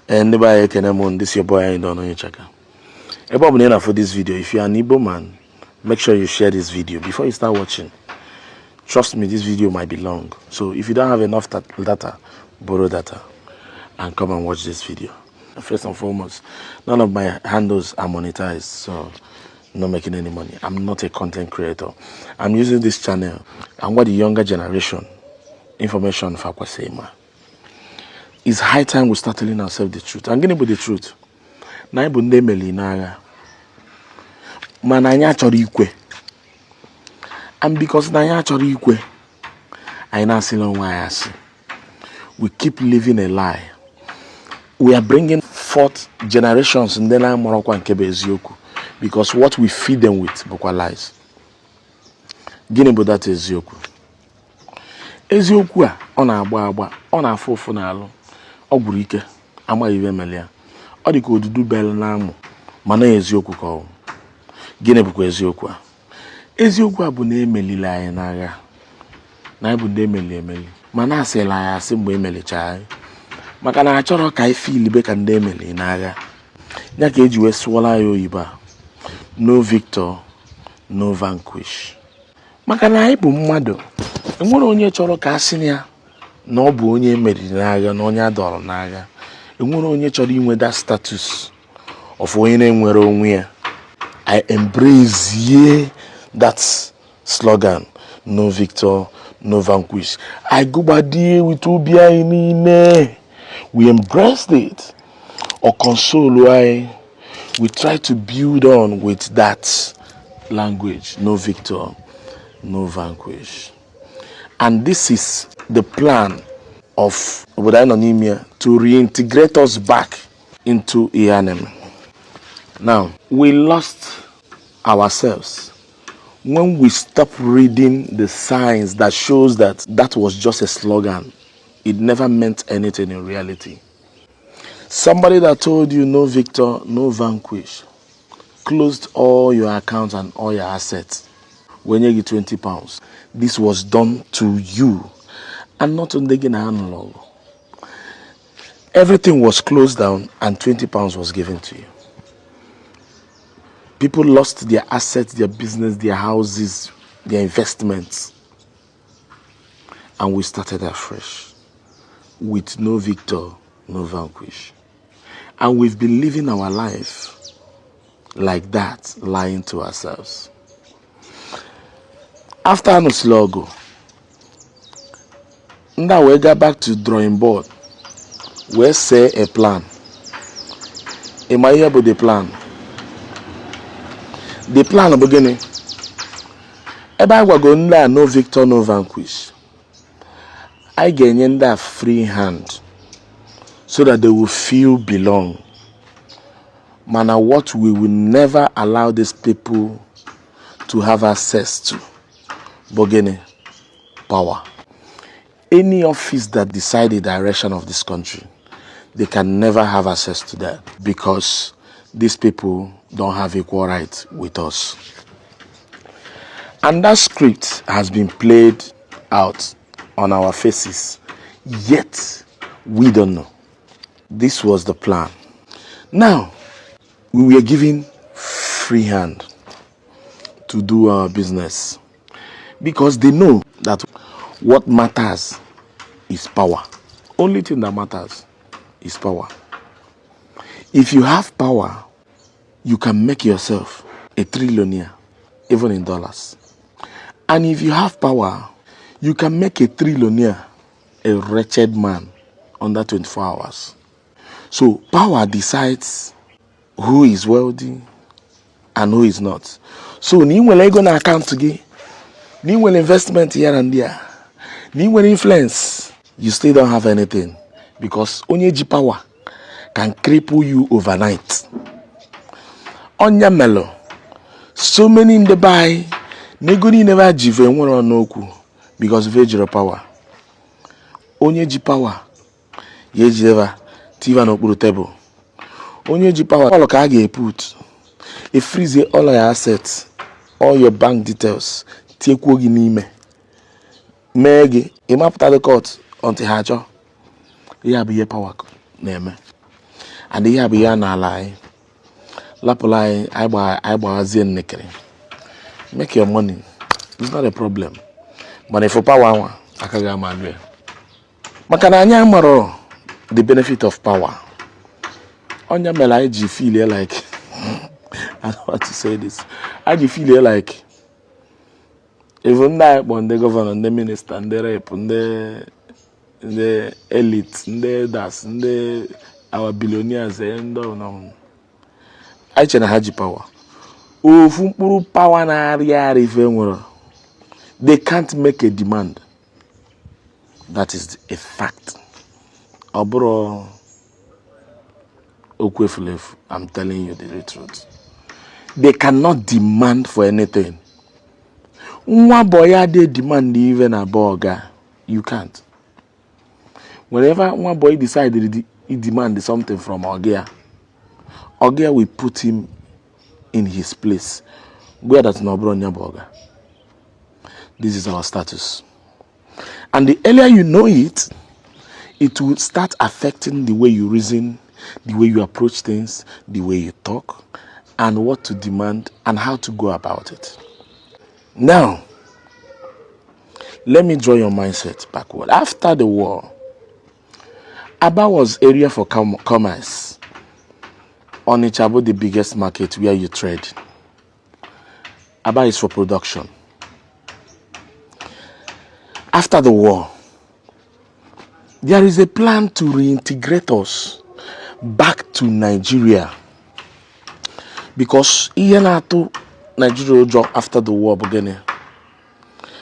And this is your boy, I don't know you checker. For this video, if you are an Igbo man, make sure you share this video before you start watching. Trust me, this video might be long. So if you don't have enough data, borrow data and come and watch this video. First and foremost, none of my handles are monetized, so I'm not making any money. I'm not a content creator. I'm using this channel and what the younger generation information for Kwasema. It's high time we start telling ourselves the truth. I'm going to be the truth. Na ibu nde meli naga. Man anya chori ikwe. And because na anya chori ikwe, I na silon wa asi. We keep living a lie. We are bringing forth generations in Dena Morocco and Kebe Ezioku because what we feed them with bukwa lies. Gini bu that Ezioku. Ezioku a ona agba ona afofu na alu. Ogwuru ike ama iwe melia. Ọ dị ka odudu bel na amụ mana eziokwu ka ọ. Gịnị bụkwa eziokwu a? Eziokwu a bụ na emelile anyị n'agha. Na bụ ndị emeli. Mana asịla anyị asị mgbe emelicha anyị. Maka na achọrọ ka anyị feel be ka ndị emeli n'agha. Ya ka eji wee sụọla anyị oyibo a. No victor, no vanquish. Maka na anyị bụ mmadụ. Enwere onye chọrọ ka asị ya na ọ bụ onye emeriri n'agha na onye adọrọ n'agha. Enwere onye chọrọ inwe that status of onye na-enwere onwe ya. I embrace that slogan, no victor, no vanquish. I go badie with ubia inine. We embraced it. Or console why we try to build on with that language, no victor, no vanquish. And this is the plan of Obodanonimia to reintegrate us back into Ianem. Now, we lost ourselves when we stopped reading the signs that shows that that was just a slogan. It never meant anything in reality. Somebody that told you no victor, no vanquish, closed all your accounts and all your assets when you get 20 pounds. This was done to you and not on the analog. Everything was closed down and 20 pounds was given to you. People lost their assets, their business, their houses, their investments. And we started afresh with no victor, no vanquish. And we've been living our life like that, lying to ourselves. After Anus logo, now we go back to drawing board. We say a plan. Am I here about the plan? The plan beginning. Eba we go no victor, no vanquish. I gain that free hand so that they will feel belong. Mana what we will never allow these people to have access to. Bogene, power. Any office that decide the direction of this country, they can never have access to that because these people don't have equal rights with us. And that script has been played out on our faces, yet we don't know. This was the plan. Now, we were given free hand to do our business because they know that what matters is power. Only thing that matters is power. If you have power, you can make yourself a trillionaire, even in dollars. And if you have power, you can make a trillionaire a wretched man under 24 hours. So power decides who is wealthy and who is not. So ni nwere ego na account gị, ni nwere investment here and there, ni nwere influence, you still don't have anything because onye ji power can cripple you overnight. Onya melo, so many in the buy, negoni never jive nwere onoku because of ejiro power. Onye ji power, ye jeva tiva n'okpuru table. Onye ji power, all ka ga put, e freeze all your assets, all your bank details, tiekwo gi n'ime. Mege, imapụta the court until ha chọ. Ya bụ ihe power na-eme. and ihe abụ ya n'ala anyị lapụla anyị gbaghazie nnekere. Make your money, it's not a problem. But if power nwa akaghị ama anụ ya maka na anyị amara the benefit of power. Onya mere anyị ji feel like I don't want to say this. I just feel like even now, when the governor, the minister, the rep, the elite, the das, our billionaires, and no, I can have power. Oh, power na area they can't make a demand. That is a fact. Obro Okwefulef, I'm telling you the truth. They cannot demand for anything. One boy they demand even a burger. You can't. Whenever one boy decided he demanded something from Ogia will put him in his place. Where that's not Bronya burger. This is our status. And the earlier you know it, it will start affecting the way you reason, the way you approach things, the way you talk, and what to demand and how to go about it. Now, let me draw your mindset backward. After the war, Aba was area for commerce. Onitsha, the biggest market where you trade. Aba is for production. After the war, there is a plan to reintegrate us back to Nigeria. Because Nigeria after the war began,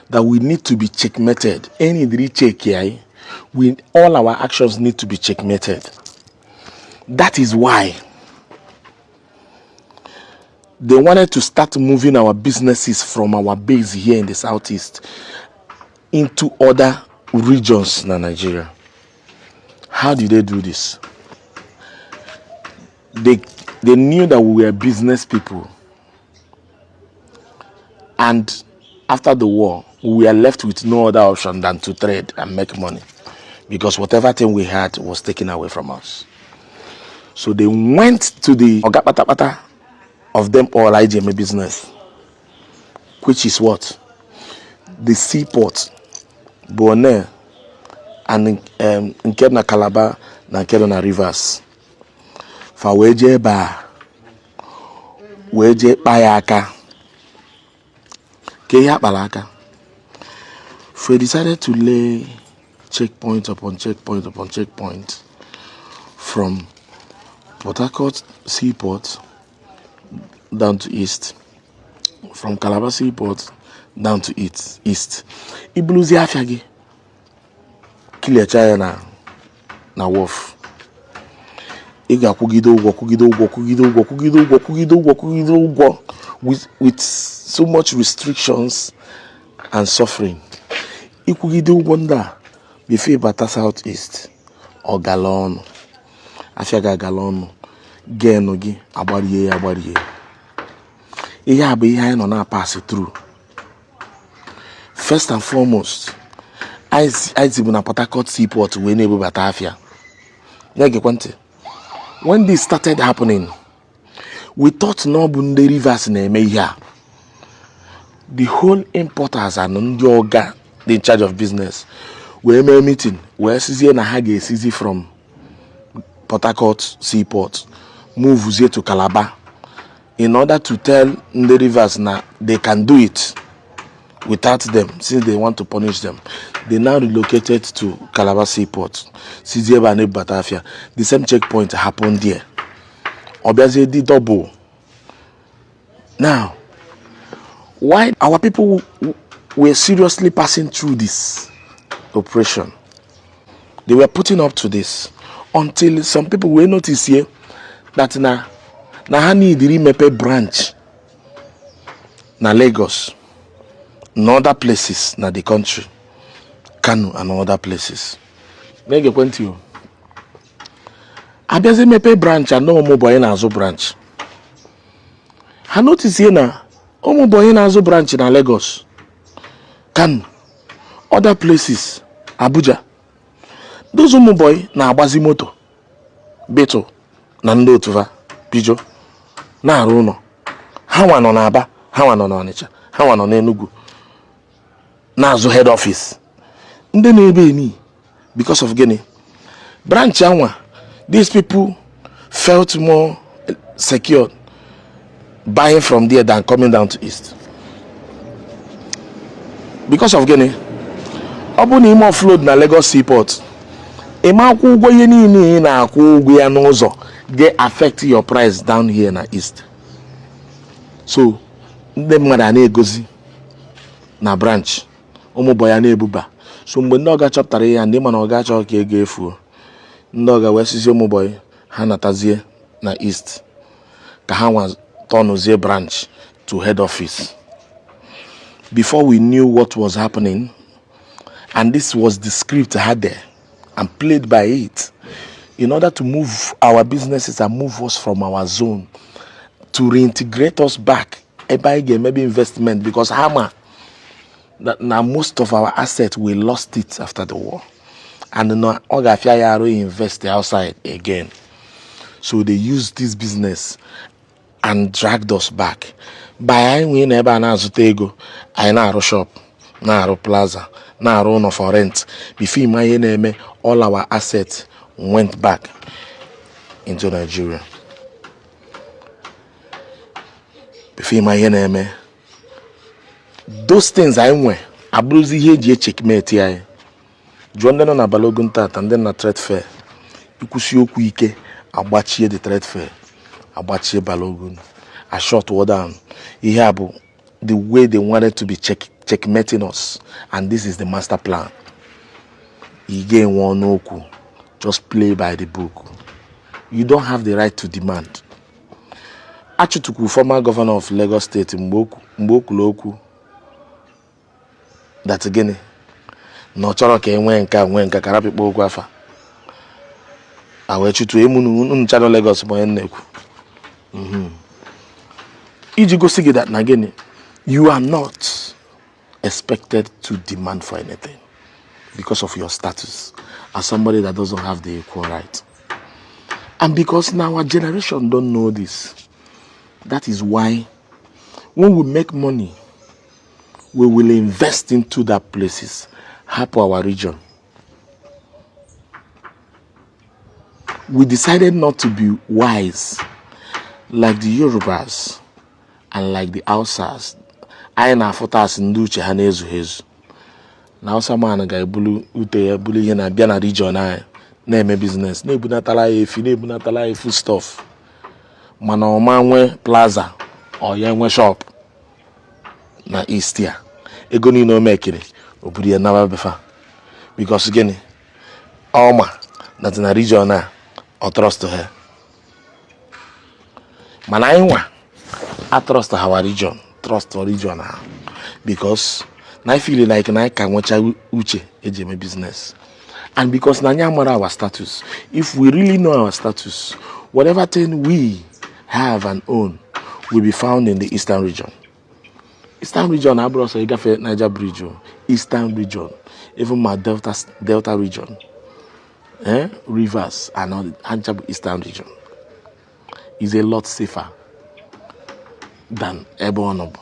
that we need to be checkmated. Any check here, all our actions need to be checkmated. That is why they wanted to start moving our businesses from our base here in the southeast into other regions in Nigeria. How did they do this? They knew that we were business people. And after the war, we were left with no other option than to trade and make money. Because whatever thing we had was taken away from us. So they went to the Ogapatapata of them all IGMA business. Which is what? The seaport, Bonaire, and Nkebna Calabar, and Nkebna Rivers. For weje ba aka ke ya balaka. We decided to lay checkpoint upon checkpoint upon checkpoint from Port Harcourt seaport down to east, from Calabar seaport down to east. Ibuluzi afiagi kilia chaya na wharf. With so much restrictions and suffering. Ikugido wonder before bata southeast or galon. Afiaga galon genogi abariye. Iya be ihe no na pass through. First and foremost, I zibu na Port Harcourt seaport we na bata afia. When this started happening, we thought no bunde rivers na-eme ihe. The whole importers and ndị oga the in charge of business were a meeting where sizie na ha ga-esizi from Port Harcourt seaport move here to Calabar in order to tell the rivers na they can do it without them, since they want to punish them. They now relocated to Calabar seaport. The same checkpoint happened there. Obviously, the double. Now, why our people were seriously passing through this operation? They were putting up to this until some people will notice here that na hani diri mepe branch na Lagos, in other places na the country, Kano and other places. Make point to you. Abiaze mepe branch and no more boy na azo branch. I notice here na omo boy na azo branch na Lagos, Kano, other places, Abuja. Those omo boy na agbazi moto, beto, na ndị otuva bijo na-arụ ụlọ. Ha nwa nọ n'Aba, ha nwa nọ n'Ọnịcha, ha nwa nọ n'Enugu na-azụ head office. Ndị na-ebe eni because of gịnị? Branch anwa, these people felt more secured buying from there than coming down to east. Because of gịnị? Ọ bụ na ime offload na Lagos seaport, ịma akwụ ụgwọ ihe niile ị na-akwụ ụgwọ ya n'ụzọ ga-affect your price down here na east. So ndị mmadụ a na-egozi na branch, ụmụ boy ya na-ebuba. So mgbe ndị ọga chọpụtara ya, ndị mana ọga chọọ ka ego efuo, ndị ọga wee sizie ụmụ boy ha natazie na east ka ha nwa tọnụzie branch to head office. Before we knew what was happening, and this was the script I had there and played by it in order to move our businesses and move us from our zone to reintegrate us back. Maybe investment, because Hammer, that now most of our assets we lost it after the war, and now invest outside again. So they used this business and dragged us back. By we never na-azụta ego, anyị na-arụ shop, na-arụ plaza, na-arụ ụlọ for rent. Before my name, all our assets went back into Nigeria. Before my name, those things I went, abruzi ihe ji checkmate ya. Jonde no na Balogun Tata and then na trade fair. Ikusi okwu ike, agbachie the trade fair, agbachie Balogun. I shot war down. The way they wanted to be checkmating us, and this is the master plan. Again, one oku, just play by the book. You don't have the right to demand. Achutuku, former governor of Lagos State, Mboku Loku, that again, no choro ke wenka karapi boku afa. Awe chutu emunu unchado Lagos mo enneku. Iji that again, you are not expected to demand for anything because of your status as somebody that doesn't have the equal right. And because now our generation don't know this, that is why when we make money, we will invest into that places, help our region. We decided not to be wise like the Yorubas and like the Hausas. I na fotas nduche ha na-ezu hezu. Na Hausa man ga-ebulu ute ya bulu ihe na bịa na region anyị na-eme business, na-ebunatala ya efi, na-ebunatala ya food stuff. Mana ọma nwe plaza or ya nwe shop na east ya. Ego niile o mekiri obodo ya na befa. Because gịnị? Ọma that na region a or trust to her. Mana anyị nwa I trust our region, trust our region now, because I feel like I can watch uche ejeme business, and because na nyamara our status. If we really know our status, whatever thing we have and own will be found in the eastern region. Eastern region, abroad, so you got Niger Bridge, eastern region, even my Delta region, rivers and all the eastern region is a lot safer than ebe ọnọbụ.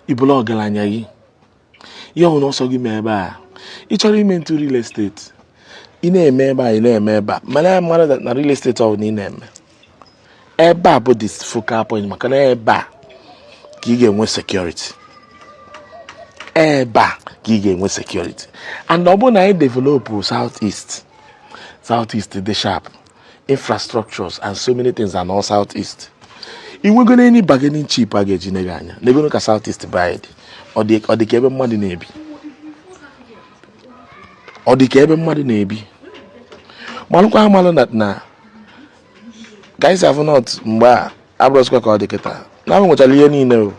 Ibụla ọgaranya gị, ihe ọhụrụ ọsọ gị mee ebe a, ị chọrọ ime into real estate, ị na-eme ebe a, ị na-eme ebe a, mana ya mara na real estate ọ na ị na-eme ebe a bụ this focal point, maka na ebe a ka ị ga-enwe security, ebe a ka ị ga-enwe security. And ọ bụ na anyị develop southeast dị sharp, infrastructures and so many things are all southeast. If we're going to any bargaining cheap package in Ghana, they're going to southeast buy it. Or the cable money nebi. Or the cable money nebi. Maluka malonat na. Guys have not mba abroska kwa deketa. Now we want to know.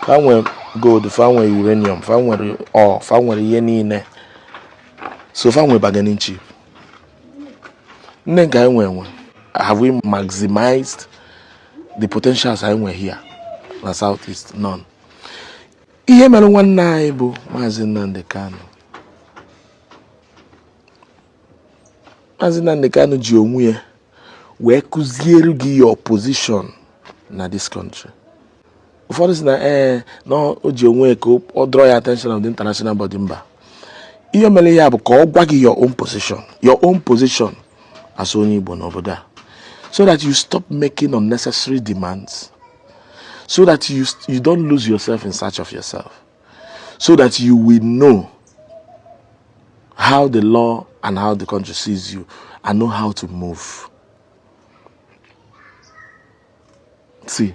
Found gold, found uranium, found or found yeni ne. So found we bargaining cheap. Have we maximized the potentials I were here in the southeast? None. Ihe mere nwanne anyị bụ Maazị Nnamdi Kanu. Maazị Nnamdi Kanu ji onwe ya wee kụziere gị your position na this country. Ụfọdụ sị na no o ji onwe ya ka ọ draw your attention of the international body mba. Ihe mere ya bụ ka ọ gwa gị your own position as onye Igbo n'obodo a, so that you stop making unnecessary demands, so that you don't lose yourself in search of yourself, so that you will know how the law and how the country sees you and know how to move. See,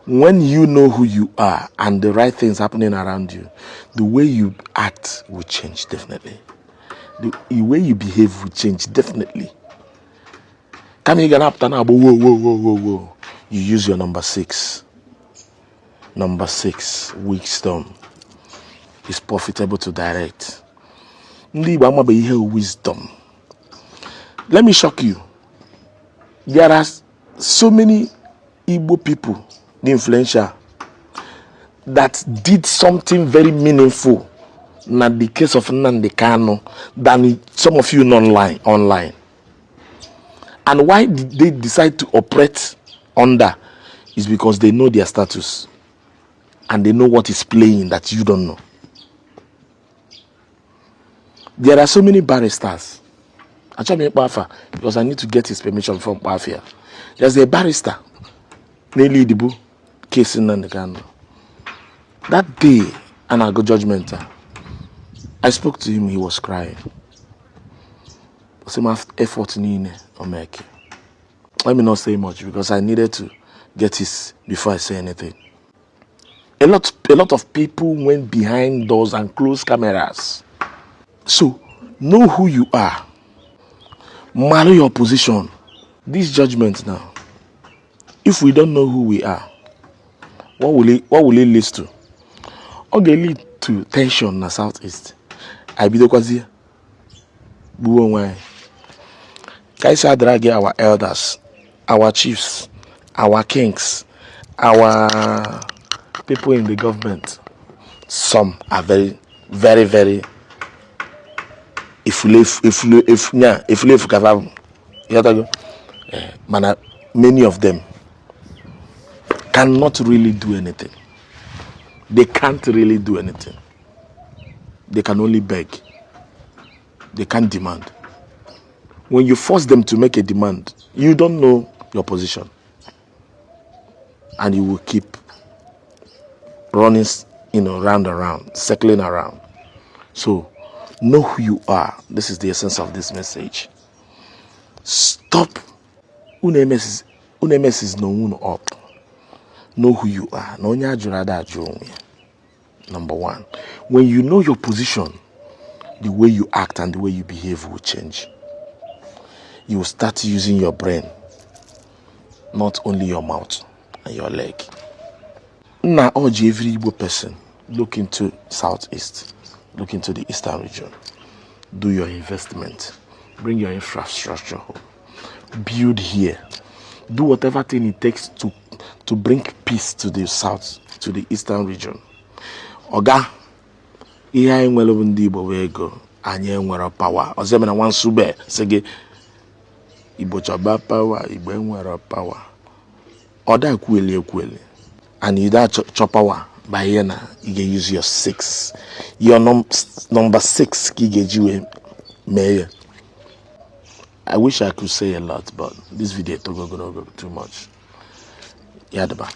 when you know who you are and the right things happening around you, the way you act will change definitely. The way you behave will change definitely. Come here, whoa. You use your number 6. Number 6, wisdom. Is profitable to direct. Wisdom. Let me shock you. There are so many Igbo people, the influential, that did something very meaningful in the case of Nnamdi Kanu than some of you online. And why did they decide to operate under is because they know their status and they know what is playing that you don't know. There are so many barristers. Because I need to get his permission from Bafia. There's a barrister, Nelly Dibu, case in Nnamdi Kanu. That day, and I got judgment. I spoke to him, he was crying. Some effort in Omeke. Let me not say much because I needed to get his before I say anything. A lot of people went behind doors and closed cameras. So, know who you are. Marry your position. This judgment now. If we don't know who we are, what will it lead to? Okay, lead to tension in the southeast. I be the kwazi. Buonwai. Kaisa drag our elders, our chiefs, our kings, our people in the government. Some are very, very, very. Many of them cannot really do anything. They can't really do anything. They can only beg. They can't demand. When you force them to make a demand, you don't know your position. And you will keep running, round and round, circling around. So, know who you are. This is the essence of this message. Stop. Unemes is no up. Know who you are. Number 1. When you know your position, the way you act and the way you behave will change. You will start using your brain, not only your mouth and your leg. Now, urge every Igbo person, look into Southeast, look into the Eastern region. Do your investment. Bring your infrastructure home. Build here. Do whatever thing it takes to bring peace to the South, to the Eastern region. Oga, ihe anyị nwere bụ ndị Igbo wee go, anyị nwere power. Ozemena wansube sege Igbo chọba power, Igbo nwere power. Oda kweli. And you da chọ power by here na you can use your 6. Your number 6 ki geji we. I wish I could say a lot, but this video took too much. Yadaba.